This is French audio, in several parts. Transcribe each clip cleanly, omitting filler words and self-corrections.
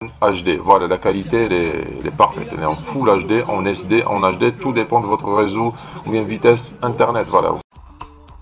HD. Voilà, la qualité elle est parfaite. Elle est en Full HD, en SD, en HD. Tout dépend de votre réseau ou bien vitesse Internet. Voilà.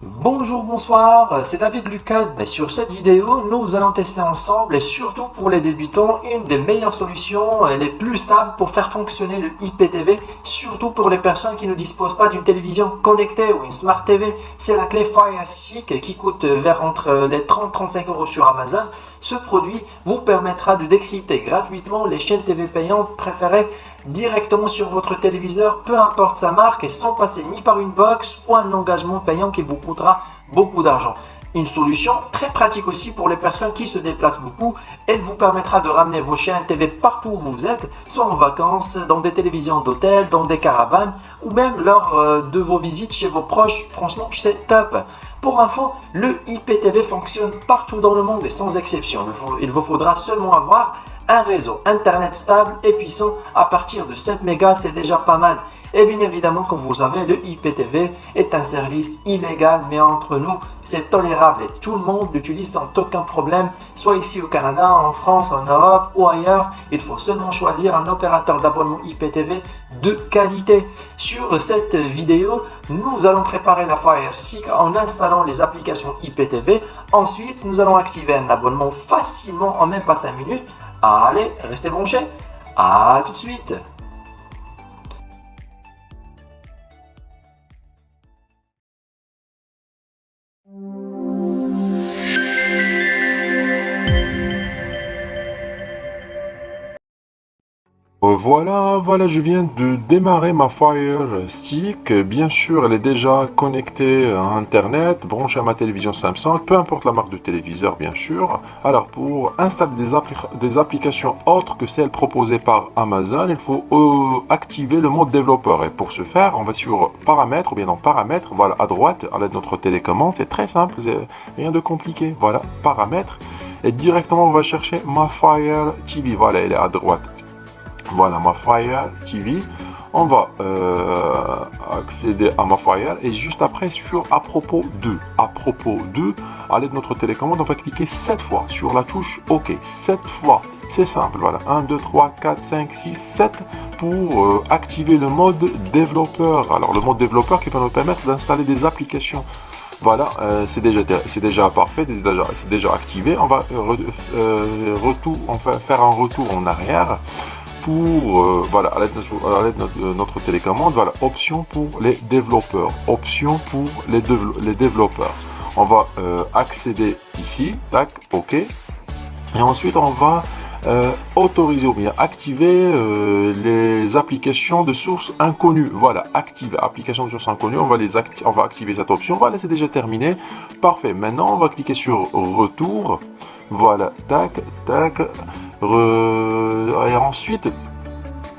Bonjour, bonsoir, c'est David Lucas. Sur cette vidéo, nous allons tester ensemble et surtout pour les débutants, une des meilleures solutions, les plus stables pour faire fonctionner le IPTV, surtout pour les personnes qui ne disposent pas d'une télévision connectée ou une Smart TV. C'est la clé Fire Stick qui coûte vers entre les 30 et 35 euros sur Amazon. Ce produit vous permettra de décrypter gratuitement les chaînes TV payantes préférées directement sur votre téléviseur, peu importe sa marque, et sans passer ni par une box ou un engagement payant qui vous coûtera beaucoup d'argent. Une solution très pratique aussi pour les personnes qui se déplacent beaucoup. Elle vous permettra de ramener vos chaînes TV partout où vous êtes, soit en vacances, dans des télévisions d'hôtel, dans des caravanes, ou même lors de vos visites chez vos proches. Franchement, c'est top. Pour info, le IPTV fonctionne partout dans le monde et sans exception. Il vous faudra seulement avoir un réseau internet stable et puissant. À partir de 7 mégas, c'est déjà pas mal. Et bien évidemment, comme vous savez, le IPTV est un service illégal, mais entre nous, c'est tolérable et tout le monde l'utilise sans aucun problème, soit ici au Canada, en France, en Europe ou ailleurs. Il faut seulement choisir un opérateur d'abonnement IPTV de qualité. Sur cette vidéo, nous allons préparer la Fire Stick en installant les applications IPTV. Ensuite, nous allons activer un abonnement facilement en même pas 5 minutes. Allez, restez branchés. À tout de suite. Voilà, je viens de démarrer ma Fire Stick. Bien sûr, elle est déjà connectée à Internet, branchée à ma télévision Samsung, peu importe la marque de téléviseur, bien sûr. Alors, pour installer des applications autres que celles proposées par Amazon, il faut activer le mode développeur. Et pour ce faire, on va sur Paramètres, ou bien dans Paramètres, voilà, à droite, à l'aide de notre télécommande. C'est très simple, c'est rien de compliqué. Voilà, Paramètres. Et directement, on va chercher ma Fire TV. Voilà, elle est à droite. Voilà ma Fire TV. On va accéder à ma Fire et juste après sur à propos de. À l'aide de notre télécommande, on va cliquer 7 fois sur la touche OK. 7 fois. C'est simple. Voilà. 1, 2, 3, 4, 5, 6, 7 pour activer le mode développeur. Alors le mode développeur qui va nous permettre d'installer des applications. Voilà, c'est déjà parfait, c'est déjà activé. On va faire un retour en arrière. Pour voilà, à l'aide de notre télécommande, voilà, option pour les développeurs, on va accéder ici, tac, OK, et ensuite on va autoriser ou bien activer les applications de source inconnue. Voilà, activer application de source inconnue, on va activer cette option. Voilà, c'est déjà terminé, parfait. Maintenant on va cliquer sur retour. Voilà, tac, tac. Et ensuite,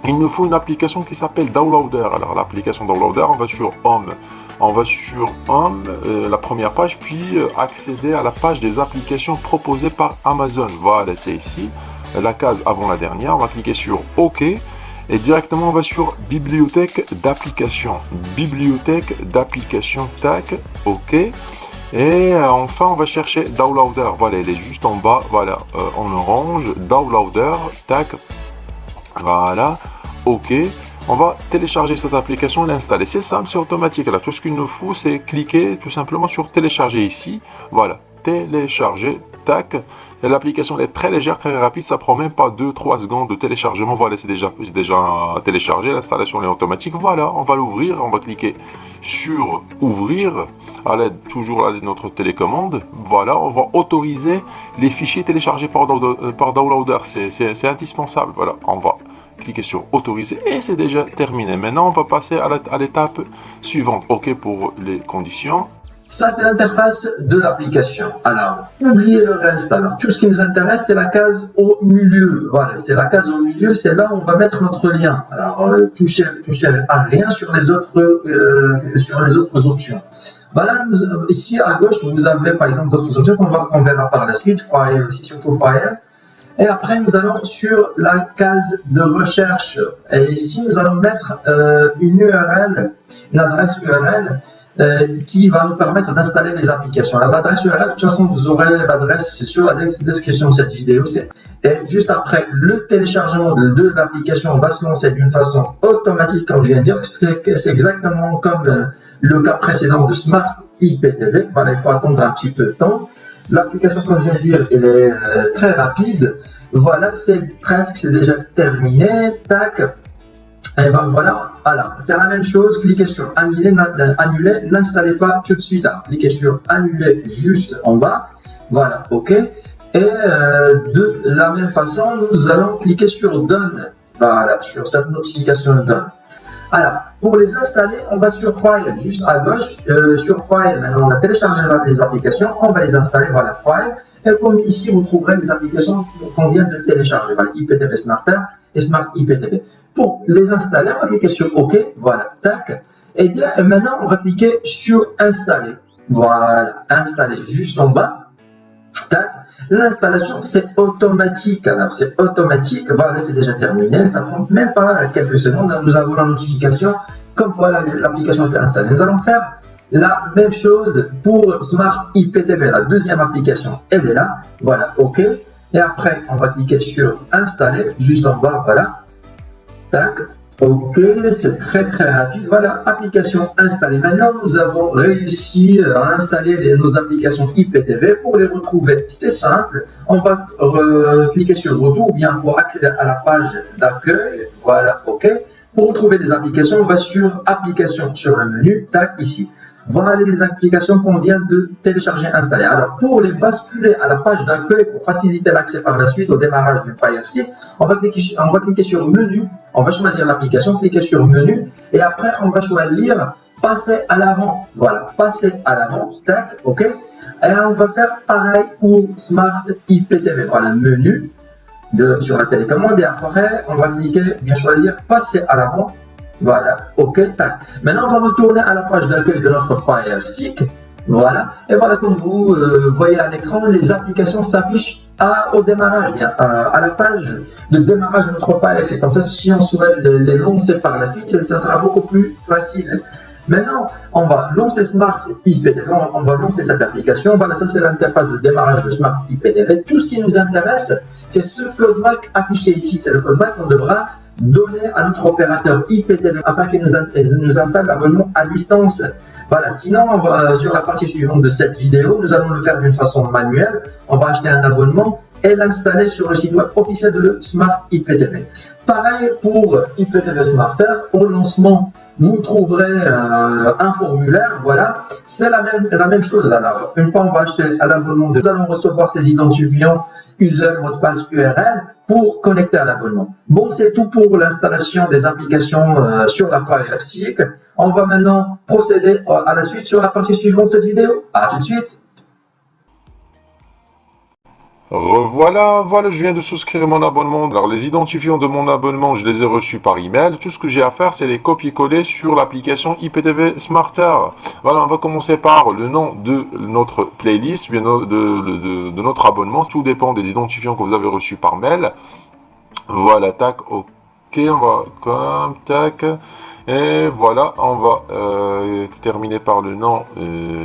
il nous faut une application qui s'appelle Downloader. Alors, l'application Downloader, on va sur Home. La première page, puis accéder à la page des applications proposées par Amazon. Voilà, c'est ici, la case avant la dernière. On va cliquer sur OK. Et directement, on va sur Bibliothèque d'applications. Tac, OK. Et enfin, on va chercher Downloader. Voilà, elle est juste en bas. Voilà, en orange. Downloader. Tac. Voilà. OK. On va télécharger cette application et l'installer. C'est simple, c'est automatique. Là, tout ce qu'il nous faut, c'est cliquer tout simplement sur télécharger ici. Voilà. Télécharger. Tac. Et l'application est très légère, très rapide. Ça prend même pas 2-3 secondes de téléchargement. Voilà, c'est déjà téléchargé. L'installation est automatique. Voilà, on va l'ouvrir. On va cliquer sur ouvrir toujours à l'aide de notre télécommande. Voilà, on va autoriser les fichiers téléchargés par Downloader. C'est indispensable. Voilà, on va cliquer sur autoriser et c'est déjà terminé. Maintenant, on va passer à l'étape suivante. OK pour les conditions. Ça, c'est l'interface de l'application. Alors, oubliez le reste. Alors, tout ce qui nous intéresse, c'est la case au milieu. Voilà, c'est la case au milieu, c'est là où on va mettre notre lien. Alors, touchez à rien sur les autres options. Voilà, ici à gauche, vous avez par exemple d'autres options qu'on verra par la suite. Fire aussi, surtout Fire. Et après, nous allons sur la case de recherche. Et ici, nous allons mettre une URL, une adresse URL. qui va nous permettre d'installer les applications. L'adresse URL, de toute façon, vous aurez l'adresse sur la description de cette vidéo. Et juste après, le téléchargement de l'application va se lancer d'une façon automatique, comme je viens de dire. C'est exactement comme le cas précédent de Smart IPTV. Voilà, il faut attendre un petit peu de temps. L'application, comme je viens de dire, elle est très rapide. Voilà, c'est déjà terminé. Tac. Et ben voilà, c'est la même chose. Cliquez sur annuler, n'installez pas tout de suite. Alors, cliquez sur annuler juste en bas. Voilà, ok. Et de la même façon, nous allons cliquer sur done. Voilà, sur cette notification done. Alors, pour les installer, on va sur File, juste à gauche. Sur File, maintenant, on a téléchargé les applications. On va les installer. Voilà, File. Et comme ici, vous trouverez les applications qu'on vient de télécharger. Voilà, IPTV Smarter et Smart IPTV. Pour les installer, on va cliquer sur OK. Voilà, tac. Et maintenant, on va cliquer sur Installer. Voilà, Installer juste en bas. Tac. L'installation, c'est automatique. Alors, c'est automatique. Voilà, c'est déjà terminé. Ça ne prend même pas quelques secondes. Nous avons la notification comme voilà, l'application est installée. Nous allons faire la même chose pour Smart IPTV. La deuxième application, elle est là. Voilà, OK. Et après, on va cliquer sur Installer, juste en bas. Voilà. Tac. OK, c'est très rapide. Voilà, application installée. Maintenant, nous avons réussi à installer nos applications IPTV. Pour les retrouver, c'est simple. On va cliquer sur Retour ou bien pour accéder à la page d'accueil. Voilà, OK. Pour retrouver les applications, on va sur Applications sur le menu. Tac, ici. Voilà les applications qu'on vient de télécharger, installer. Alors, pour les basculer à la page d'accueil, pour faciliter l'accès par la suite au démarrage du Fire Stick, on va cliquer sur Menu, on va choisir l'application, cliquer sur Menu, et après, on va choisir Passer à l'avant. Voilà, Passer à l'avant, tac, OK. Et on va faire pareil pour Smart IPTV. Voilà, Menu sur la télécommande, et après, on va cliquer, bien choisir Passer à l'avant. Voilà, OK, tac. Maintenant, on va retourner à la page d'accueil de notre Fire Stick. Voilà, et voilà, comme vous voyez à l'écran, les applications s'affichent au démarrage, bien, à la page de démarrage de notre Fire Stick. Comme ça, si on souhaite les lancer par la suite, ça sera beaucoup plus facile. Maintenant, on va lancer Smart IPTV, on va lancer cette application. Voilà, ça c'est l'interface de démarrage de Smart IPTV. Tout ce qui nous intéresse, c'est ce code MAC affiché ici. C'est le code MAC qu'on devra donner à notre opérateur IPTV afin qu'il nous installe l'abonnement à distance. Voilà, sinon, sur la partie suivante de cette vidéo, nous allons le faire d'une façon manuelle. On va acheter un abonnement et l'installer sur le site web officiel de Smart IPTV. Pareil pour IPTV Smarter, au lancement, vous trouverez un formulaire, voilà, c'est la même chose. Alors, une fois on va acheter un abonnement, nous allons recevoir ces identifiants user, mot de passe, URL pour connecter à l'abonnement. Bon, c'est tout pour l'installation des applications sur la Fire Stick. On va maintenant procéder à la suite sur la partie suivante de cette vidéo. À tout de suite. Revoilà, voilà, je viens de souscrire mon abonnement. Alors, les identifiants de mon abonnement, je les ai reçus par email. Tout ce que j'ai à faire, c'est les copier-coller sur l'application IPTV Smarter. Voilà, on va commencer par le nom de notre playlist, bien de notre abonnement. Tout dépend des identifiants que vous avez reçus par mail. Voilà, tac, OK, on va comme, tac. Et voilà, on va terminer par le nom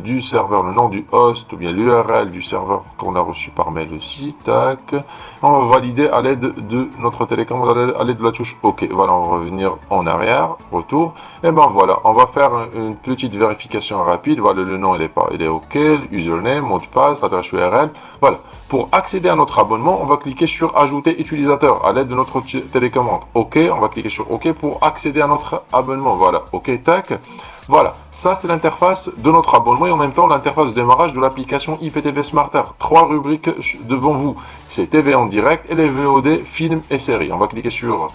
du serveur, le nom du host, ou bien l'URL du serveur qu'on a reçu par mail aussi. Tac. On va valider à l'aide de notre télécommande, à l'aide de la touche OK. Voilà, on va revenir en arrière, retour. Et ben voilà, on va faire une petite vérification rapide. Voilà, le nom il est OK, username, mot de passe, l'adresse URL. Voilà. Pour accéder à notre abonnement, on va cliquer sur Ajouter utilisateur à l'aide de notre télécommande. OK, on va cliquer sur OK pour accéder à notre abonnement. Voilà, OK, tac. Voilà, ça c'est l'interface de notre abonnement et en même temps l'interface de démarrage de l'application IPTV Smarter. 3 rubriques devant vous. C'est TV en direct et les VOD, films et séries. On va cliquer sur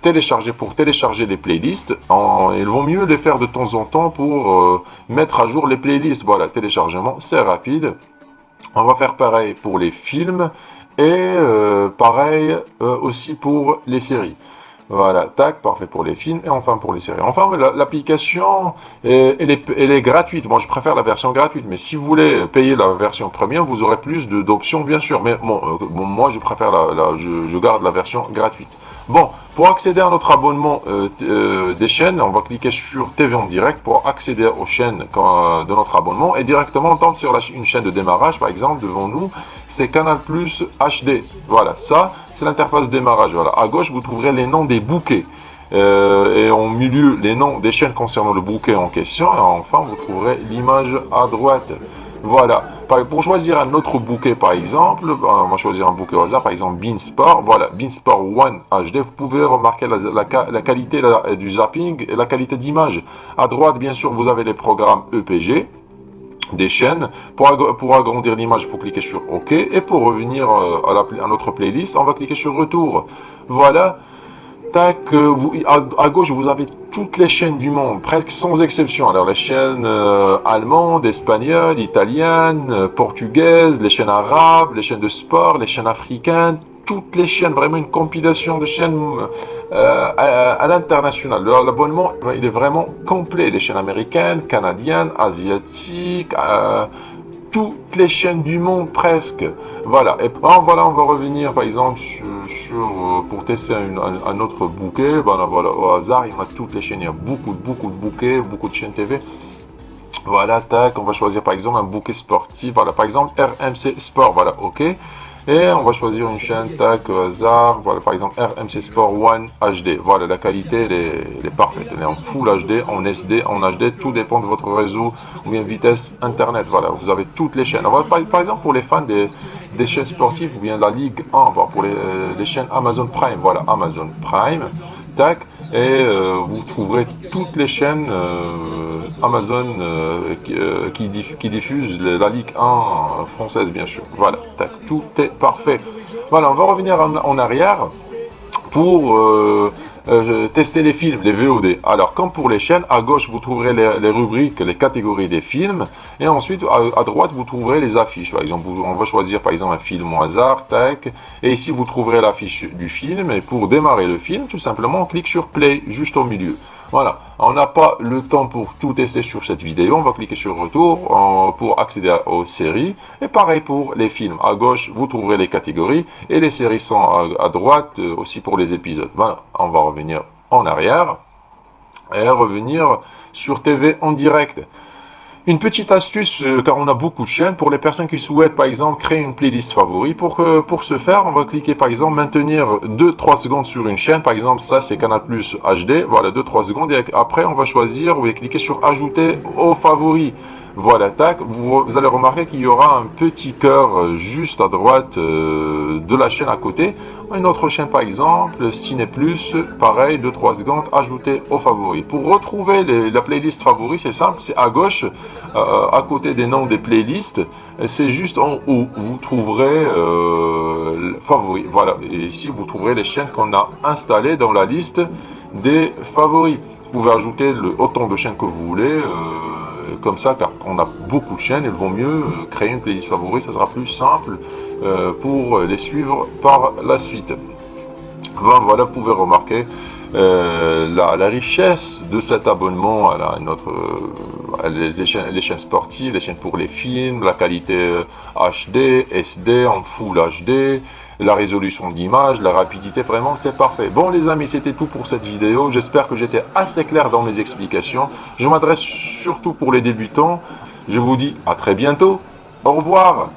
télécharger pour télécharger les playlists. Il vaut mieux les faire de temps en temps pour mettre à jour les playlists. Voilà, téléchargement, c'est rapide. On va faire pareil pour les films et pareil aussi pour les séries. Voilà, tac, parfait pour les films et enfin pour les séries. Enfin, l'application, elle est gratuite. Moi, je préfère la version gratuite, mais si vous voulez payer la version premium, vous aurez plus d'options, bien sûr. Mais bon, moi, je préfère je garde la version gratuite. Bon, pour accéder à notre abonnement des chaînes, on va cliquer sur TV en direct pour accéder aux chaînes de notre abonnement et directement on tombe sur une chaîne de démarrage, par exemple, devant nous, c'est Canal Plus HD. Voilà, ça, c'est l'interface de démarrage. Voilà, à gauche, vous trouverez les noms des bouquets. Et en milieu, les noms des chaînes concernant le bouquet en question. Et enfin, vous trouverez l'image à droite. Voilà. Pour choisir un autre bouquet, par exemple, on va choisir un bouquet au hasard, par exemple Beansport. Voilà, Beansport One HD. Vous pouvez remarquer la qualité du zapping et la qualité d'image. À droite, bien sûr, vous avez les programmes EPG des chaînes. Pour agrandir l'image, il faut cliquer sur OK. Et pour revenir à notre playlist, on va cliquer sur Retour. Voilà. Tac, à gauche, vous avez toutes les chaînes du monde, presque sans exception. Alors, les chaînes allemandes, espagnoles, italiennes, portugaises, les chaînes arabes, les chaînes de sport, les chaînes africaines, toutes les chaînes, vraiment une compilation de chaînes à l'international. L'abonnement, il est vraiment complet. Les chaînes américaines, canadiennes, asiatiques, toutes les chaînes du monde presque. Voilà. Et voilà, on va revenir par exemple pour tester un autre bouquet. Voilà, au hasard, il y en a toutes les chaînes. Il y a beaucoup de bouquets, beaucoup de chaînes TV. Voilà, tac, on va choisir par exemple un bouquet sportif. Voilà, par exemple RMC Sport. Voilà, ok. Et on va choisir une chaîne, tac, au hasard. Voilà, par exemple RMC Sport One HD. Voilà, la qualité, elle est parfaite. Elle est en Full HD, en SD, en HD. Tout dépend de votre réseau ou bien vitesse Internet. Voilà, vous avez toutes les chaînes. Par exemple, pour les fans des chaînes sportives ou bien la Ligue 1, voilà, pour les chaînes Amazon Prime. Voilà, Amazon Prime. Tac, et vous trouverez toutes les chaînes Amazon qui diffusent la Ligue 1 française, bien sûr. Voilà, tac, tout est parfait. Voilà, on va revenir en arrière pour tester les films, les VOD. Alors, comme pour les chaînes, à gauche, vous trouverez les rubriques, les catégories des films. Et ensuite, à droite, vous trouverez les affiches. Par exemple, on va choisir, par exemple, un film au hasard, tac. Et ici, vous trouverez l'affiche du film. Et pour démarrer le film, tout simplement, on clique sur Play, juste au milieu. Voilà, on n'a pas le temps pour tout tester sur cette vidéo, on va cliquer sur Retour pour accéder aux séries, et pareil pour les films. À gauche, vous trouverez les catégories, et les séries sont à droite aussi pour les épisodes. Voilà, on va revenir en arrière, et revenir sur TV en direct. Une petite astuce, car on a beaucoup de chaînes, pour les personnes qui souhaitent par exemple créer une playlist favori. Pour ce faire, on va cliquer par exemple maintenir 2-3 secondes sur une chaîne. Par exemple, ça c'est Canal Plus HD. Voilà, 2-3 secondes. Et après, on va choisir, vous allez cliquer sur ajouter aux favoris. Voilà, tac. Vous allez remarquer qu'il y aura un petit cœur juste à droite de la chaîne à côté. Une autre chaîne par exemple, Ciné Plus, pareil, 2-3 secondes, ajouter aux favoris. Pour retrouver la playlist favoris, c'est simple, c'est à gauche, à côté des noms des playlists, c'est juste en haut, vous trouverez favoris. Voilà, et ici vous trouverez les chaînes qu'on a installées dans la liste des favoris. Vous pouvez ajouter autant de chaînes que vous voulez, comme ça, car on a beaucoup de chaînes, il vaut mieux créer une playlist favori, ça sera plus simple pour les suivre par la suite. Voilà, vous pouvez remarquer la richesse de cet abonnement à les chaînes sportives, les chaînes pour les films, la qualité HD, SD, en Full HD, la résolution d'image, la rapidité, vraiment c'est parfait. Bon les amis, c'était tout pour cette vidéo, j'espère que j'étais assez clair dans mes explications. Je m'adresse surtout pour les débutants, je vous dis à très bientôt, au revoir.